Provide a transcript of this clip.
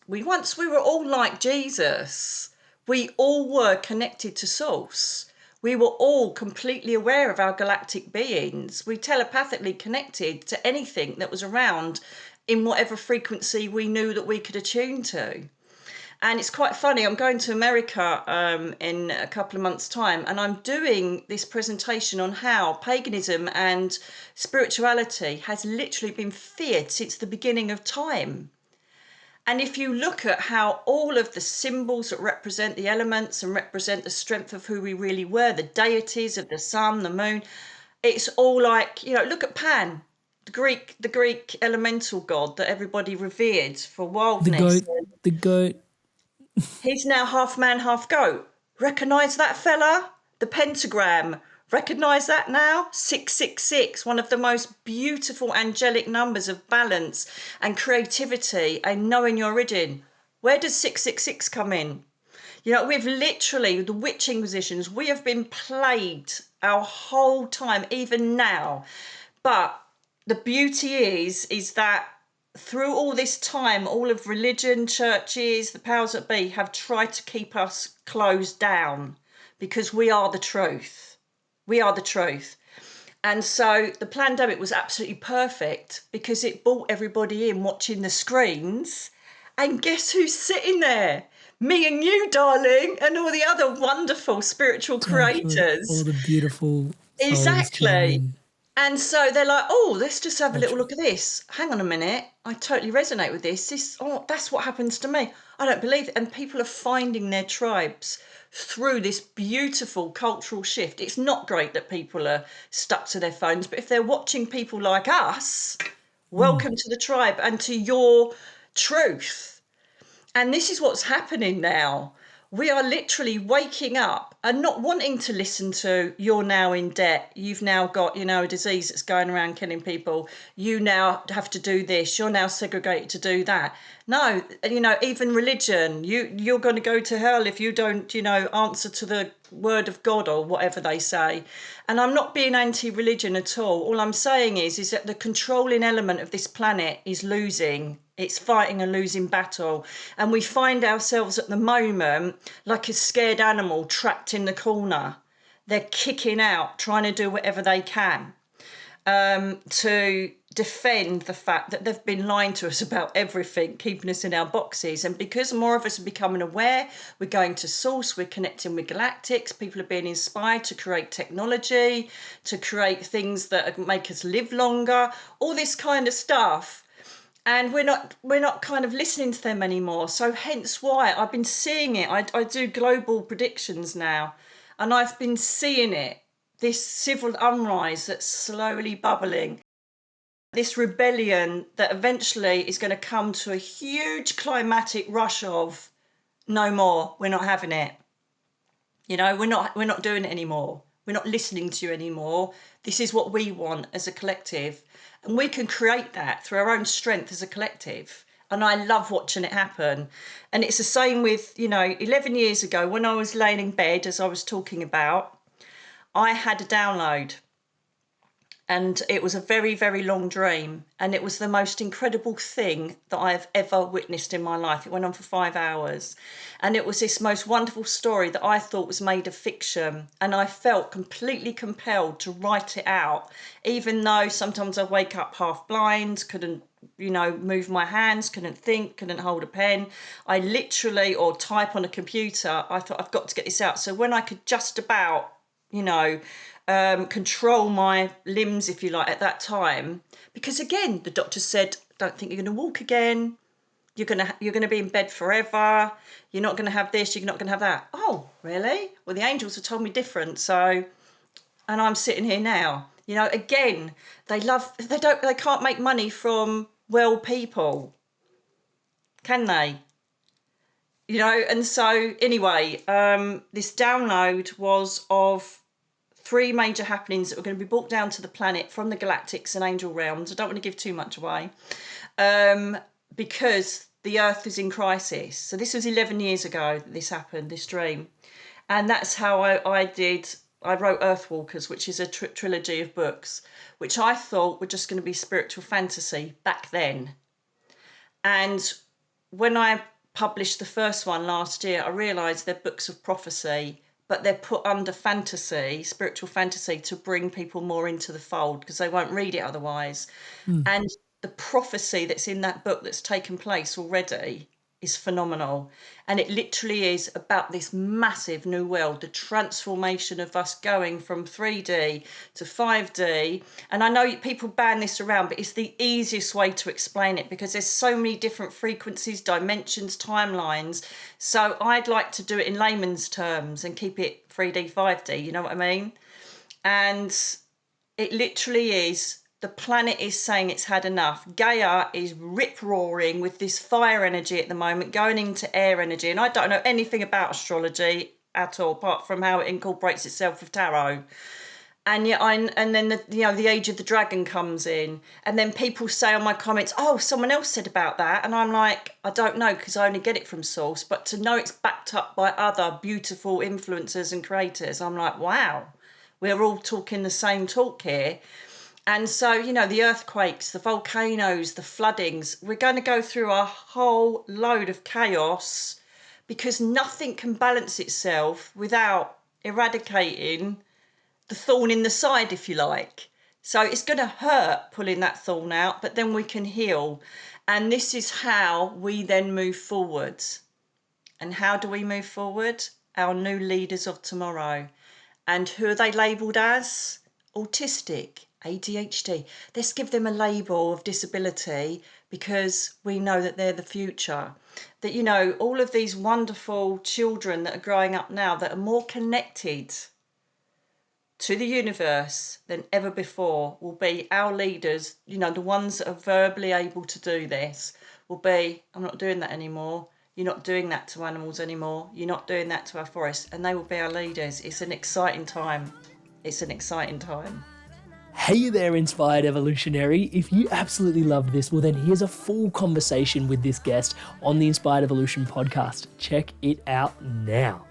we were all like Jesus. We all were connected to source. We were all completely aware of our galactic beings. We telepathically connected to anything that was around in whatever frequency we knew that we could attune to. And it's quite funny. I'm going to America in a couple of months' time, and I'm doing this presentation on how paganism and spirituality has literally been feared since the beginning of time. And if you look at how all of the symbols that represent the elements and represent the strength of who we really were, the deities of the sun, the moon, it's all like, look at Pan, the Greek elemental god that everybody revered for The wildness. goat, the goat. He's now half man, half goat. Recognise that fella? The pentagram. Recognise that now? 666, one of the most beautiful angelic numbers of balance and creativity and knowing your origin. Where does 666 come in? We've literally, the witching positions, we have been plagued our whole time, even now. But the beauty is that through all this time, all of religion, churches, the powers that be have tried to keep us closed down because we are the truth. We are the truth. And so the pandemic was absolutely perfect because it brought everybody in watching the screens. And guess who's sitting there? Me and you, darling, and all the other wonderful spiritual Absolutely. creators. All the beautiful souls tuning Exactly. in. And so they're like, oh, let's just have a little Culture. look at this. Hang on a minute. I totally resonate with this. That's what happens to me. I don't believe it. And people are finding their tribes through this beautiful cultural shift. It's not great that people are stuck to their phones, but if they're watching people like us, welcome to the tribe and to your truth. And this is what's happening now. We are literally waking up and not wanting to listen to you're now in debt. You've now got, a disease that's going around killing people. You now have to do this. You're now segregated to do that. No, even religion, you're going to go to hell if you don't, answer to the word of God or whatever they say. And I'm not being anti-religion at all. All I'm saying is that the controlling element of this planet is losing. It's fighting a losing battle. And we find ourselves at the moment like a scared animal trapped in the corner. They're kicking out, trying to do whatever they can to defend the fact that they've been lying to us about everything, keeping us in our boxes. And because more of us are becoming aware, we're going to source, we're connecting with galactics, people are being inspired to create technology, to create things that make us live longer, all this kind of stuff. And we're not kind of listening to them anymore. So hence why I've been seeing it. I do global predictions now, and I've been seeing it, this civil unrise that's slowly bubbling, this rebellion that eventually is going to come to a huge climatic rush of no more, we're not having it. We're not doing it anymore. We're not listening to you anymore. This is what we want as a collective. And we can create that through our own strength as a collective. And I love watching it happen. And it's the same with, 11 years ago when I was laying in bed, as I was talking about, I had a download. And it was a very, very long dream. And it was the most incredible thing that I've ever witnessed in my life. It went on for 5 hours. And it was this most wonderful story that I thought was made of fiction. And I felt completely compelled to write it out, even though sometimes I wake up half blind, couldn't, move my hands, couldn't think, couldn't hold a pen. I literally, or type on a computer, I thought I've got to get this out. So when I could just about, control my limbs, if you like, at that time, because again, the doctor said, don't think you're going to walk again. You're going to be in bed forever. You're not going to have this. You're not going to have that. Oh, really? Well, the angels have told me different. So, and I'm sitting here now. Again, they can't make money from well people, can they? And so anyway, this download was of three major happenings that were going to be brought down to the planet from the galactics and angel realms. I don't want to give too much away because the Earth is in crisis. So this was 11 years ago that this happened, this dream. And that's how I wrote Earthwalkers, which is a trilogy of books, which I thought were just going to be spiritual fantasy back then. And when I published the first one last year, I realised they're books of prophecy, but they're put under fantasy, spiritual fantasy, to bring people more into the fold because they won't read it otherwise. And the prophecy that's in that book that's taken place already is phenomenal. And it literally is about this massive new world, the transformation of us going from 3D to 5D. And I know people ban this around, but it's the easiest way to explain it because there's so many different frequencies, dimensions, timelines. So I'd like to do it in layman's terms and keep it 3D, 5D, you know what I mean? And it literally is, the planet is saying it's had enough. Gaia is rip-roaring with this fire energy at the moment, going into air energy. And I don't know anything about astrology at all, apart from how it incorporates itself with tarot. And yet, and then the age of the dragon comes in, and then people say on my comments, "Oh, someone else said about that," and I'm like, I don't know because I only get it from source. But to know it's backed up by other beautiful influencers and creators, I'm like, wow, we're all talking the same talk here. And so, the earthquakes, the volcanoes, the floodings, we're going to go through a whole load of chaos because nothing can balance itself without eradicating the thorn in the side, if you like. So it's going to hurt pulling that thorn out, but then we can heal. And this is how we then move forward. And how do we move forward? Our new leaders of tomorrow. And who are they labelled as? Autistic, ADHD. Let's give them a label of disability because we know that they're the future. That, all of these wonderful children that are growing up now that are more connected to the universe than ever before will be our leaders. The ones that are verbally able to do this will be, I'm not doing that anymore. You're not doing that to animals anymore. You're not doing that to our forests. And they will be our leaders. It's an exciting time. It's an exciting time. Hey there, Inspired Evolutionary. If you absolutely loved this, well then here's a full conversation with this guest on the Inspired Evolution podcast. Check it out now.